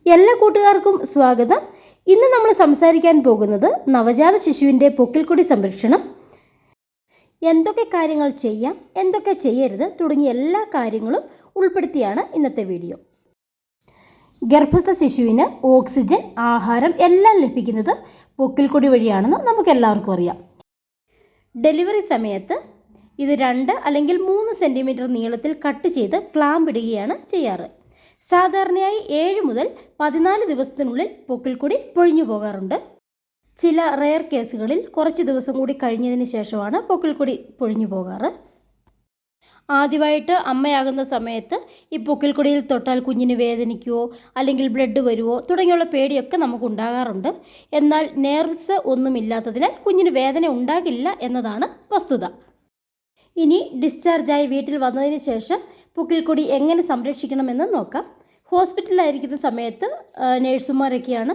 എല്ലാ കൂട്ടുകാർക്കും സ്വാഗതം. ഇന്ന് നമ്മൾ സംസാരിക്കാൻ പോകുന്നത് നവജാത ശിശുവിൻ്റെ പൊക്കിൾക്കൊടി സംരക്ഷണം, എന്തൊക്കെ കാര്യങ്ങൾ ചെയ്യാം, എന്തൊക്കെ ചെയ്യരുത് തുടങ്ങിയ എല്ലാ കാര്യങ്ങളും ഉൾപ്പെടുത്തിയാണ് ഇന്നത്തെ വീഡിയോ. ഗർഭസ്ഥ ശിശുവിന് ഓക്സിജൻ, ആഹാരം എല്ലാം ലഭിക്കുന്നത് പൊക്കിൾക്കൊടി വഴിയാണെന്ന് നമുക്കെല്ലാവർക്കും അറിയാം. ഡെലിവറി സമയത്ത് ഇത് 2 അല്ലെങ്കിൽ 3 സെൻറ്റിമീറ്റർ നീളത്തിൽ കട്ട് ചെയ്ത് ക്ലാമ്പ് ഇടുകയാണ് ചെയ്യാറ്. സാധാരണയായി 7 മുതൽ 14 ദിവസത്തിനുള്ളിൽ പൊക്കിൾക്കൊടി പൊഴിഞ്ഞു പോകാറുണ്ട്. ചില റെയർ കേസുകളിൽ കുറച്ച് ദിവസം കൂടി കഴിഞ്ഞതിന് ശേഷമാണ് പൊക്കിൾക്കൊടി പൊഴിഞ്ഞു പോകാറ്. ആദ്യമായിട്ട് അമ്മയാകുന്ന സമയത്ത് ഈ പൊക്കിൾക്കൊടിയിൽ തൊട്ടാൽ കുഞ്ഞിന് വേദനിക്കുമോ അല്ലെങ്കിൽ ബ്ലഡ് വരുമോ തുടങ്ങിയുള്ള പേടിയൊക്കെ നമുക്ക് ഉണ്ടാകാറുണ്ട്. എന്നാൽ നെർവ്സ് ഒന്നുമില്ലാത്തതിനാൽ കുഞ്ഞിന് വേദന ഉണ്ടാകില്ല എന്നതാണ് വസ്തുത. ഇനി ഡിസ്ചാർജായി വീട്ടിൽ വന്നതിന് ശേഷം പൊക്കിൾക്കൊടി എങ്ങനെ സംരക്ഷിക്കണമെന്ന് നോക്കാം. ഹോസ്പിറ്റലിലായിരിക്കുന്ന സമയത്ത് നേഴ്സുമാരൊക്കെയാണ്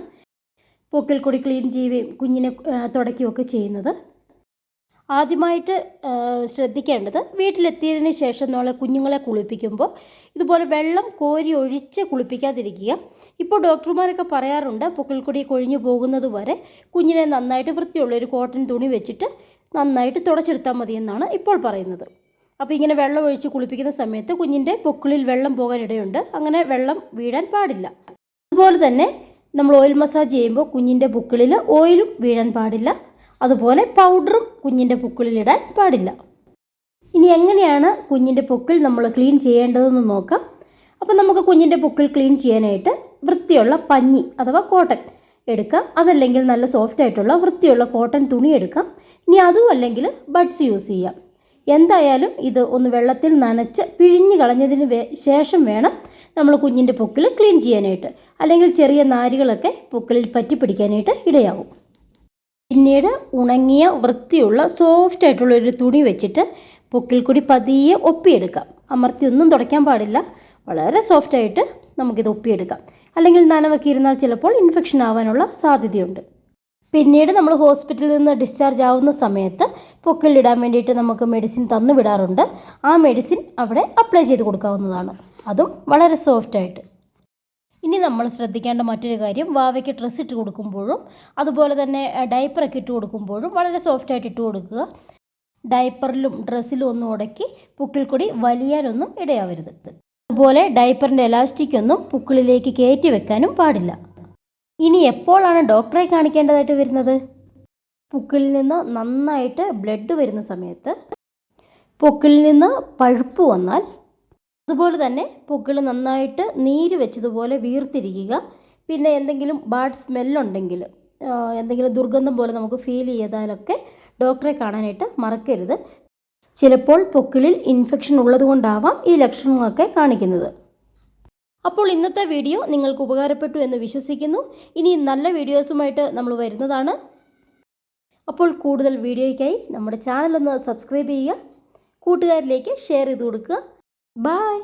പൊക്കിൾക്കൊടി ക്ലീൻ ചെയ്യുകയും കുഞ്ഞിനെ തുടയ്ക്കുകയൊക്കെ ചെയ്യുന്നത്. ആദ്യമായിട്ട് ശ്രദ്ധിക്കേണ്ടത്, വീട്ടിലെത്തിയതിന് ശേഷം നമ്മൾ കുഞ്ഞുങ്ങളെ കുളിപ്പിക്കുമ്പോൾ ഇതുപോലെ വെള്ളം കോരി ഒഴിച്ച് കുളിപ്പിക്കാതിരിക്കുക. ഇപ്പോൾ ഡോക്ടർമാരൊക്കെ പറയാറുണ്ട് പൊക്കിൾക്കൊടി കൊഴിഞ്ഞു പോകുന്നത് വരെ കുഞ്ഞിനെ നന്നായിട്ട് വൃത്തിയുള്ള ഒരു കോട്ടൺ തുണി വെച്ചിട്ട് നന്നായിട്ട് തുടച്ചെടുത്താൽ മതിയെന്നാണ് ഇപ്പോൾ പറയുന്നത്. അപ്പോൾ ഇങ്ങനെ വെള്ളം ഒഴിച്ച് കുളിപ്പിക്കുന്ന സമയത്ത് കുഞ്ഞിൻ്റെ പൊക്കിളിൽ വെള്ളം പോകാനിടയുണ്ട്. അങ്ങനെ വെള്ളം വീഴാൻ പാടില്ല. അതുപോലെ തന്നെ നമ്മൾ ഓയിൽ മസാജ് ചെയ്യുമ്പോൾ കുഞ്ഞിൻ്റെ പൊക്കിളിൽ ഓയിലും വീഴാൻ പാടില്ല. അതുപോലെ പൗഡറും കുഞ്ഞിൻ്റെ പൊക്കിളിലിടാൻ പാടില്ല. ഇനി എങ്ങനെയാണ് കുഞ്ഞിൻ്റെ പൊക്കിൾ നമ്മൾ ക്ലീൻ ചെയ്യേണ്ടതെന്ന് നോക്കാം. അപ്പോൾ നമുക്ക് കുഞ്ഞിൻ്റെ പൊക്കിൾ ക്ലീൻ ചെയ്യാനായിട്ട് വൃത്തിയുള്ള പഞ്ഞി അഥവാ കോട്ടൺ എടുക്കാം. അതല്ലെങ്കിൽ നല്ല സോഫ്റ്റ് ആയിട്ടുള്ള വൃത്തിയുള്ള കോട്ടൺ തുണി എടുക്കാം. ഇനി അതും അല്ലെങ്കിൽ ബഡ്സ് യൂസ് ചെയ്യാം. എന്തായാലും ഇത് ഒന്ന് വെള്ളത്തിൽ നനച്ച് പിഴിഞ്ഞ് കളഞ്ഞതിന് ശേഷം വേണം നമ്മൾ കുഞ്ഞിൻ്റെ പൊക്കിൾ ക്ലീൻ ചെയ്യാനായിട്ട്. അല്ലെങ്കിൽ ചെറിയ നാരുകളൊക്കെ പൊക്കിളിൽ പറ്റി പിടിക്കാനായിട്ട് ഇടയാവും. പിന്നീട് ഉണങ്ങിയ വൃത്തിയുള്ള സോഫ്റ്റ് ആയിട്ടുള്ള ഒരു തുണി വെച്ചിട്ട് പൊക്കിൾക്കൊടി പതിയെ ഒപ്പിയെടുക്കാം. അമർത്തി ഒന്നും തുടയ്ക്കാൻ പാടില്ല. വളരെ സോഫ്റ്റായിട്ട് നമുക്കിത് ഒപ്പിയെടുക്കാം. അല്ലെങ്കിൽ നനവൊക്കെ ഇരുന്നാൽ ചിലപ്പോൾ ഇൻഫെക്ഷൻ ആവാനുള്ള സാധ്യതയുണ്ട്. പിന്നീട് നമ്മൾ ഹോസ്പിറ്റലിൽ നിന്ന് ഡിസ്ചാർജ് ആവുന്ന സമയത്ത് പൊക്കിളിടാൻ വേണ്ടിയിട്ട് നമുക്ക് മെഡിസിൻ തന്നു വിടാറുണ്ട്. ആ മെഡിസിൻ അവിടെ അപ്ലൈ ചെയ്ത് കൊടുക്കാവുന്നതാണ്. അതും വളരെ സോഫ്റ്റായിട്ട്. ഇനി നമ്മൾ ശ്രദ്ധിക്കേണ്ട മറ്റൊരു കാര്യം, വാവയ്ക്ക് ഡ്രസ്സ് ഇട്ട് കൊടുക്കുമ്പോഴും അതുപോലെ തന്നെ ഡയപ്പറൊക്കെ ഇട്ട് കൊടുക്കുമ്പോഴും വളരെ സോഫ്റ്റായിട്ട് ഇട്ട് കൊടുക്കുക. ഡയപ്പറിലും ഡ്രസ്സിലും ഒന്നും ഉടക്കി പൊക്കിൾക്കൊടി വലിയാനൊന്നും ഇടയാവരുത്. അതുപോലെ ഡയപ്പറിൻ്റെ എലാസ്റ്റിക് ഒന്നും പൊക്കിളിലേക്ക് കയറ്റി വെക്കാനും പാടില്ല. ഇനി എപ്പോഴാണ് ഡോക്ടറെ കാണിക്കേണ്ടതായിട്ട് വരുന്നത്? പൊക്കിളിൽ നിന്ന് നന്നായിട്ട് ബ്ലഡ് വരുന്ന സമയത്ത്, പൊക്കിളിൽ നിന്ന് പഴുപ്പ് വന്നാൽ, അതുപോലെ തന്നെ പൊക്കിൾ നന്നായിട്ട് നീര് വെച്ചതുപോലെ വീർത്തിരിക്കുക, പിന്നെ എന്തെങ്കിലും ബാഡ് സ്മെല്ലുണ്ടെങ്കിൽ, എന്തെങ്കിലും ദുർഗന്ധം പോലെ നമുക്ക് ഫീൽ ചെയ്താലൊക്കെ ഡോക്ടറെ കാണാനായിട്ട് മറക്കരുത്. ചിലപ്പോൾ പൊക്കിളിൽ ഇൻഫെക്ഷൻ ഉള്ളതുകൊണ്ടാവാം ഈ ലക്ഷണങ്ങളൊക്കെ കാണിക്കുന്നത്. അപ്പോൾ ഇന്നത്തെ വീഡിയോ നിങ്ങൾക്ക് ഉപകാരപ്പെട്ടു എന്ന് വിശ്വസിക്കുന്നു. ഇനി നല്ല വീഡിയോസുമായിട്ട് നമ്മൾ വരുന്നതാണ്. അപ്പോൾ കൂടുതൽ വീഡിയോയ്ക്കായി നമ്മുടെ ചാനൽ ഒന്ന് സബ്സ്ക്രൈബ് ചെയ്യുക, കൂട്ടുകാരിലേക്ക് ഷെയർ ചെയ്ത് കൊടുക്കുക. ബൈ.